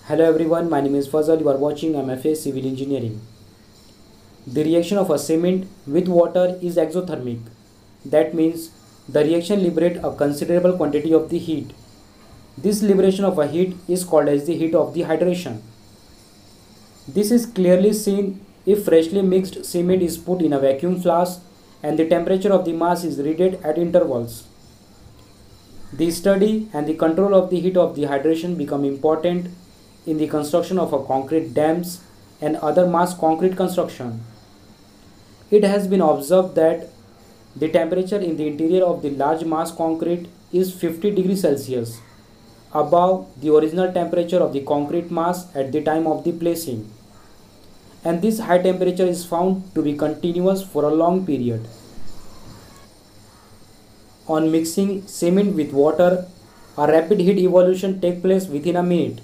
Hello everyone, my name is Fazal. You are watching MFA Civil Engineering. The reaction of a cement with water is exothermic. That means the reaction liberates a considerable quantity of the heat. This liberation of a heat is called as the heat of the hydration. This is clearly seen if freshly mixed cement is put in a vacuum flask and the temperature of the mass is read at intervals. The study and the control of the heat of the hydration become important in the construction of a concrete dams and other mass concrete construction. It has been observed that the temperature in the interior of the large mass concrete is 50 degrees Celsius above the original temperature of the concrete mass at the time of the placing, and this high temperature is found to be continuous for a long period. On mixing cement with water, a rapid heat evolution takes place within a minute.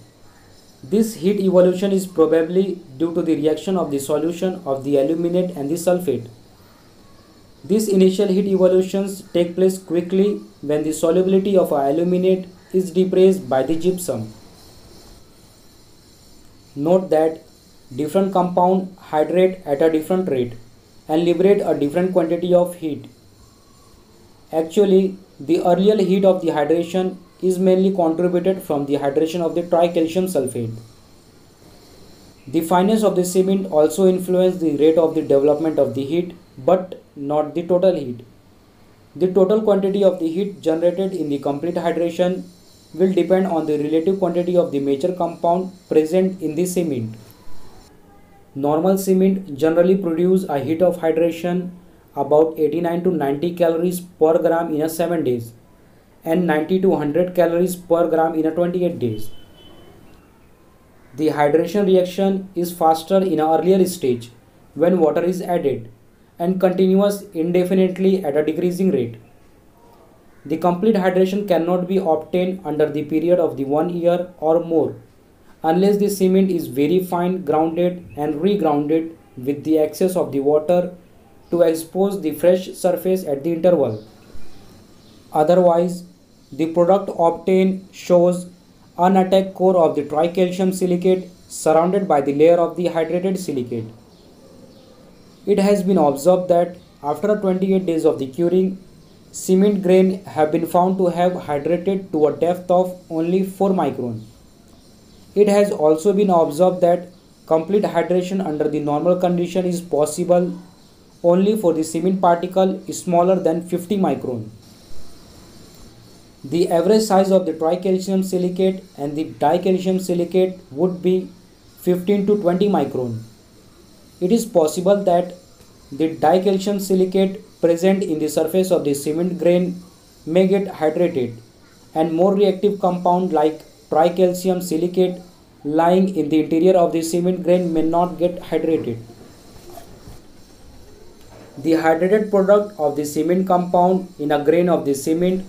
This heat evolution is probably due to the reaction of the solution of the aluminate and the sulfate. These initial heat evolutions take place quickly when the solubility of aluminate is decreased by the gypsum. Note that different compounds hydrate at a different rate and liberate a different quantity of heat. Actually, the earlier heat of the hydration is mainly contributed from the hydration of the tricalcium sulfate. The fineness of the cement also influences the rate of the development of the heat, but not the total heat. The total quantity of the heat generated in the complete hydration will depend on the relative quantity of the major compound present in the cement. Normal cement generally produce a heat of hydration about 89 to 90 calories per gram in a 7 days and 90 to 100 calories per gram in a 28 days. The hydration reaction is faster in an earlier stage when water is added and continues indefinitely at a decreasing rate. The complete hydration cannot be obtained under the period of the 1 year or more unless the cement is very fine grounded and regrounded with the excess of the water to expose the fresh surface at the interval. Otherwise, the product obtained shows unattacked core of the tricalcium silicate surrounded by the layer of the hydrated silicate. It has been observed that after 28 days of the curing, cement grain have been found to have hydrated to a depth of only 4 micron. It has also been observed that complete hydration under the normal condition is possible only for the cement particle smaller than 50 micron. The average size of the tricalcium silicate and the dicalcium silicate would be 15 to 20 micron. It is possible that the dicalcium silicate present in the surface of the cement grain may get hydrated, and more reactive compound like tricalcium silicate lying in the interior of the cement grain may not get hydrated. The hydrated product of the cement compound in a grain of the cement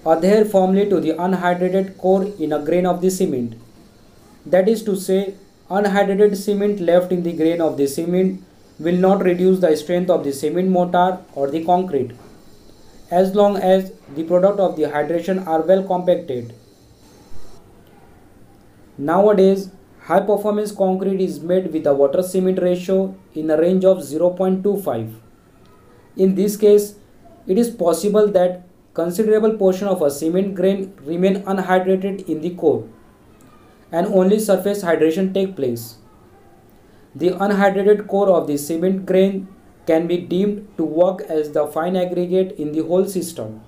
adhere firmly to the unhydrated core in a grain of the cement. That is to say, unhydrated cement left in the grain of the cement will not reduce the strength of the cement mortar or the concrete, as long as the product of the hydration are well compacted. Nowadays, high performance concrete is made with a water cement ratio in a range of 0.25. In this case, it is possible that considerable portion of a cement grain remain unhydrated in the core and only surface hydration take place. The unhydrated core of the cement grain can be deemed to work as the fine aggregate in the whole system.